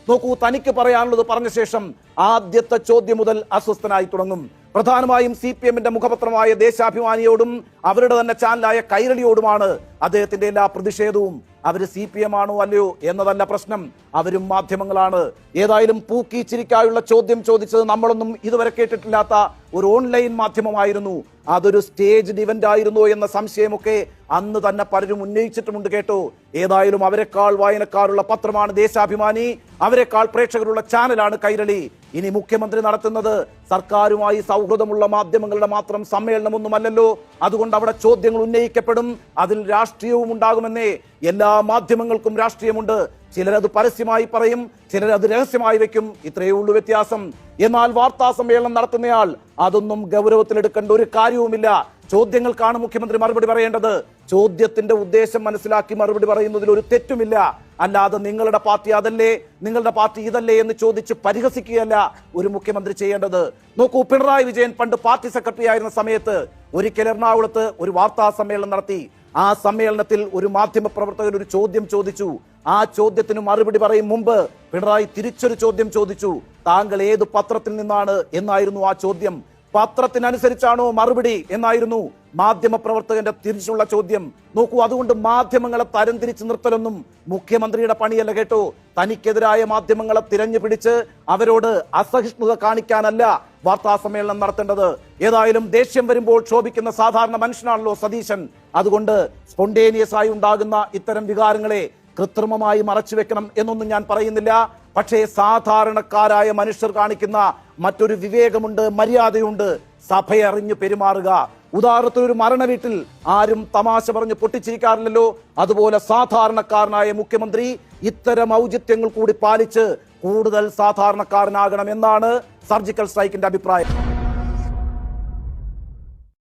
നോക്കൂ, തനിക്ക് പറയാനുള്ളത് പറഞ്ഞ ശേഷം ആദ്യത്തെ ചോദ്യം മുതൽ അസ്വസ്ഥനായി തുടങ്ങും. പ്രധാനമായും CPM-ന്റെ മുഖപത്രമായ ദേശാഭിമാനിയോടും അവരുടെ തന്നെ ചാനലായ കൈരളിയോടുമാണ് അദ്ദേഹത്തിന്റെ എല്ലാ പ്രതിഷേധവും. അവര് CPM ആണോ അല്ലയോ എന്നതല്ല പ്രശ്നം, അവരും മാധ്യമങ്ങളാണ്. ഏതായാലും പൂക്കിച്ചിരിക്കാനുള്ള ചോദ്യം ചോദിച്ചത് നമ്മളൊന്നും ഇതുവരെ കേട്ടിട്ടില്ലാത്ത ഒരു ഓൺലൈൻ മാധ്യമമായിരുന്നു. അതൊരു സ്റ്റേജ് ഇവന്റ് ആയിരുന്നോ എന്ന സംശയമൊക്കെ അന്ന് തന്നെ പലരും ഉന്നയിച്ചിട്ടുമുണ്ട് കേട്ടോ. ഏതായാലും അവരെക്കാൾ വായനക്കാരുള്ള പത്രമാണ് ദേശാഭിമാനി, അവരെക്കാൾ പ്രേക്ഷകരുള്ള ചാനലാണ് കൈരളി. ഇനി മുഖ്യമന്ത്രി നടത്തുന്നത് സർക്കാരുമായി സൗഹൃദമുള്ള മാധ്യമങ്ങളുടെ മാത്രം സമ്മേളനമൊന്നുമല്ലല്ലോ. അതുകൊണ്ട് അവിടെ ചോദ്യങ്ങൾ ഉന്നയിക്കപ്പെടും, അതിൽ രാഷ്ട്രീയവും ഉണ്ടാകുമെന്നേ. എല്ലാ മാധ്യമങ്ങൾക്കും രാഷ്ട്രീയമുണ്ട്. ചിലരത് പരസ്യമായി പറയും, ചിലരത് രഹസ്യമായി വെക്കും. ഇത്രയേ ഉള്ളൂ വ്യത്യാസം. എന്നാൽ വാർത്താ സമ്മേളനം നടത്തുന്നയാൾ അതൊന്നും ഗൗരവത്തിലെടുക്കേണ്ട ഒരു കാര്യവുമില്ല. ചോദ്യങ്ങൾക്കാണ് മുഖ്യമന്ത്രി മറുപടി പറയേണ്ടത്. ചോദ്യത്തിന്റെ ഉദ്ദേശം മനസ്സിലാക്കി മറുപടി പറയുന്നതിൽ ഒരു തെറ്റുമില്ല. അല്ലാതെ നിങ്ങളുടെ പാർട്ടി അതല്ലേ, നിങ്ങളുടെ പാർട്ടി ഇതല്ലേ എന്ന് ചോദിച്ച് പരിഹസിക്കുകയല്ല ഒരു മുഖ്യമന്ത്രി ചെയ്യേണ്ടത്. നോക്കൂ, പിണറായി വിജയൻ പണ്ട് പാർട്ടി സെക്രട്ടറി ആയിരുന്ന സമയത്ത് ഒരിക്കൽ എറണാകുളത്ത് ഒരു വാർത്താ സമ്മേളനം നടത്തി. ആ സമ്മേളനത്തിൽ ഒരു മാധ്യമ പ്രവർത്തകൻ ഒരു ചോദ്യം ചോദിച്ചു. ആ ചോദ്യത്തിന് മറുപടി പറയും മുമ്പ് പിണറായി തിരിച്ചൊരു ചോദ്യം ചോദിച്ചു. താങ്കൾ ഏത് പത്രത്തിൽ നിന്നാണ് എന്നായിരുന്നു ആ ചോദ്യം. പത്രത്തിനനുസരിച്ചാണോ മറുപടി എന്നായിരുന്നു മാധ്യമ പ്രവർത്തകന്റെ തിരിച്ചുള്ള ചോദ്യം. നോക്കൂ, അതുകൊണ്ട് മാധ്യമങ്ങളെ തരംതിരിച്ച് നിർത്തലൊന്നും മുഖ്യമന്ത്രിയുടെ പണിയല്ല കേട്ടോ. തനിക്കെതിരായ മാധ്യമങ്ങളെ തിരഞ്ഞു പിടിച്ച് അവരോട് അസഹിഷ്ണുത കാണിക്കാനല്ല വാർത്താ സമ്മേളനം നടത്തേണ്ടത്. ഏതായാലും ദേഷ്യം വരുമ്പോൾ ക്ഷോഭിക്കുന്ന സാധാരണ മനുഷ്യനാണല്ലോ സതീശൻ. അതുകൊണ്ട് സ്പോണ്ടേനിയസ് ആയി ഉണ്ടാകുന്ന ഇത്തരം വികാരങ്ങളെ കൃത്രിമമായി മറച്ചു വെക്കണം എന്നൊന്നും ഞാൻ പറയുന്നില്ല. പക്ഷേ സാധാരണക്കാരായ മനുഷ്യർ കാണിക്കുന്ന മറ്റൊരു വിവേകമുണ്ട്, മര്യാദയുണ്ട്. സഭയറിഞ്ഞു പെരുമാറുക. ഉദാഹരണത്തിന് ഒരു മരണ വീട്ടിൽ ആരും തമാശ പറഞ്ഞ് പൊട്ടിച്ചിരിക്കാറില്ലല്ലോ. അതുപോലെ സാധാരണക്കാരനായ മുഖ്യമന്ത്രി ഇത്തരം ഔചിത്യങ്ങൾ കൂടി പാലിച്ച് കൂടുതൽ സാധാരണക്കാരനാകണം എന്നാണ് സർജിക്കൽ സ്ട്രൈക്കിന്റെ അഭിപ്രായം.